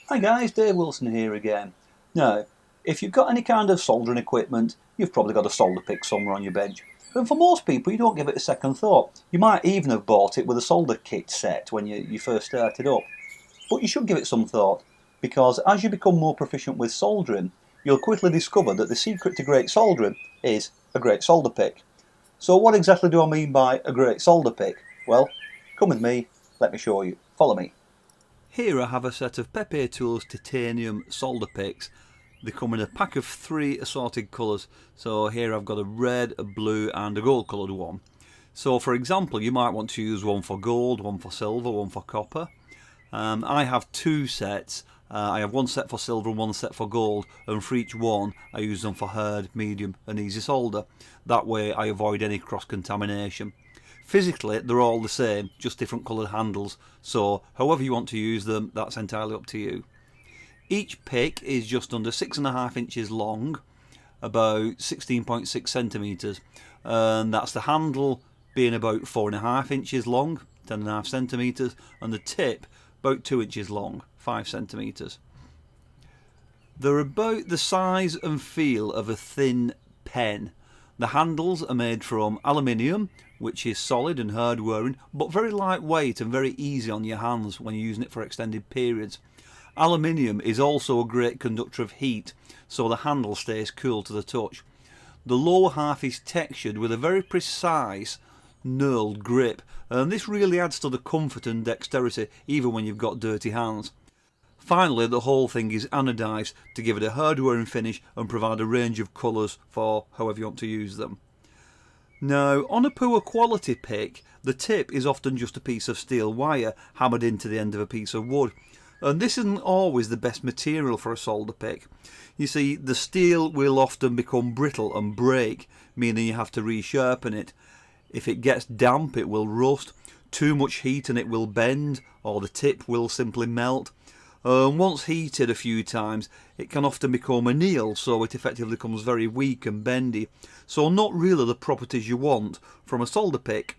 Hi guys, Dave Wilson here again. Now, if you've got any kind of soldering equipment, you've probably got a solder pick somewhere on your bench. And for most people, you don't give it a second thought. You might even have bought it with a solder kit set when you first started up. But you should give it some thought, because as you become more proficient with soldering, you'll quickly discover that the secret to great soldering is a great solder pick. So what exactly do I mean by a great solder pick? Well, come with me, let me show you. Follow me. Here I have a set of Pepe Tools titanium solder picks. They come in a pack of 3 assorted colours. So here I've got a red, a blue and a gold coloured one. So for example, you might want to use one for gold, one for silver, one for copper. I have 2 sets. I have one set for silver and one set for gold, and for each one I use them for hard, medium and easy solder. That way I avoid any cross-contamination. Physically they're all the same, just different coloured handles, so however you want to use them, that's entirely up to you. Each pick is just under 6.5 inches long, about 16.6 centimetres, and that's the handle being about 4.5 inches long, 10.5 centimetres, and the tip about 2 inches long, 5 centimetres. They're about the size and feel of a thin pen. The handles are made from aluminium, which is solid and hard wearing, but very lightweight and very easy on your hands when you're using it for extended periods. Aluminium is also a great conductor of heat, so the handle stays cool to the touch. The lower half is textured with a very precise knurled grip, and this really adds to the comfort and dexterity even when you've got dirty hands. Finally, the whole thing is anodised to give it a hard-wearing finish and provide a range of colours for however you want to use them. Now, on a poor quality pick, the tip is often just a piece of steel wire hammered into the end of a piece of wood. And this isn't always the best material for a solder pick. You see, the steel will often become brittle and break, meaning you have to resharpen it. If it gets damp, it will rust. Too much heat and it will bend, or the tip will simply melt. Once heated a few times, it can often become annealed, so it effectively becomes very weak and bendy. So not really the properties you want from a solder pick.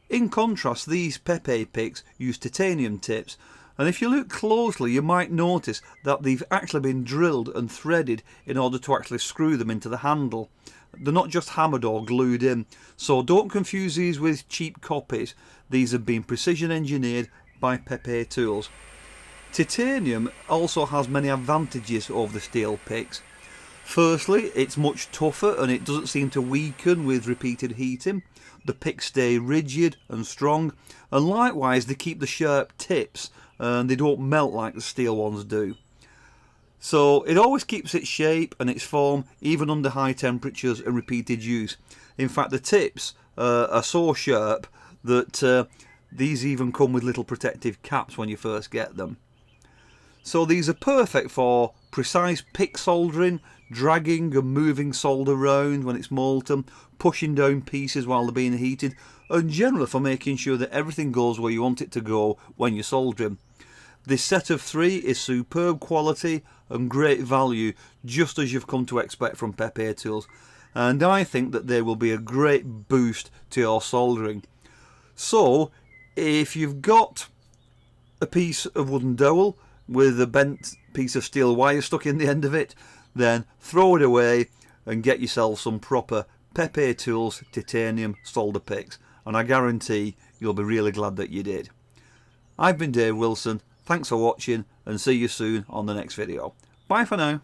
In contrast, these Pepe picks use titanium tips, and if you look closely you might notice that they've actually been drilled and threaded in order to actually screw them into the handle. They're not just hammered or glued in, so don't confuse these with cheap copies. These have been precision engineered by Pepe Tools. Titanium also has many advantages over the steel picks. Firstly, it's much tougher and it doesn't seem to weaken with repeated heating. The picks stay rigid and strong, and likewise they keep the sharp tips and they don't melt like the steel ones do. So it always keeps its shape and its form even under high temperatures and repeated use. In fact, the tips are so sharp that these even come with little protective caps when you first get them. So these are perfect for precise pick soldering, dragging and moving solder around when it's molten, pushing down pieces while they're being heated, and generally for making sure that everything goes where you want it to go when you're soldering. This set of 3 is superb quality and great value, just as you've come to expect from Pepe Tools, and I think that they will be a great boost to your soldering. So if you've got a piece of wooden dowel with a bent piece of steel wire stuck in the end of it, then throw it away and get yourself some proper Pepe Tools titanium solder picks, and I guarantee you'll be really glad that you did. I've been Dave Wilson, thanks for watching and see you soon on the next video. Bye for now.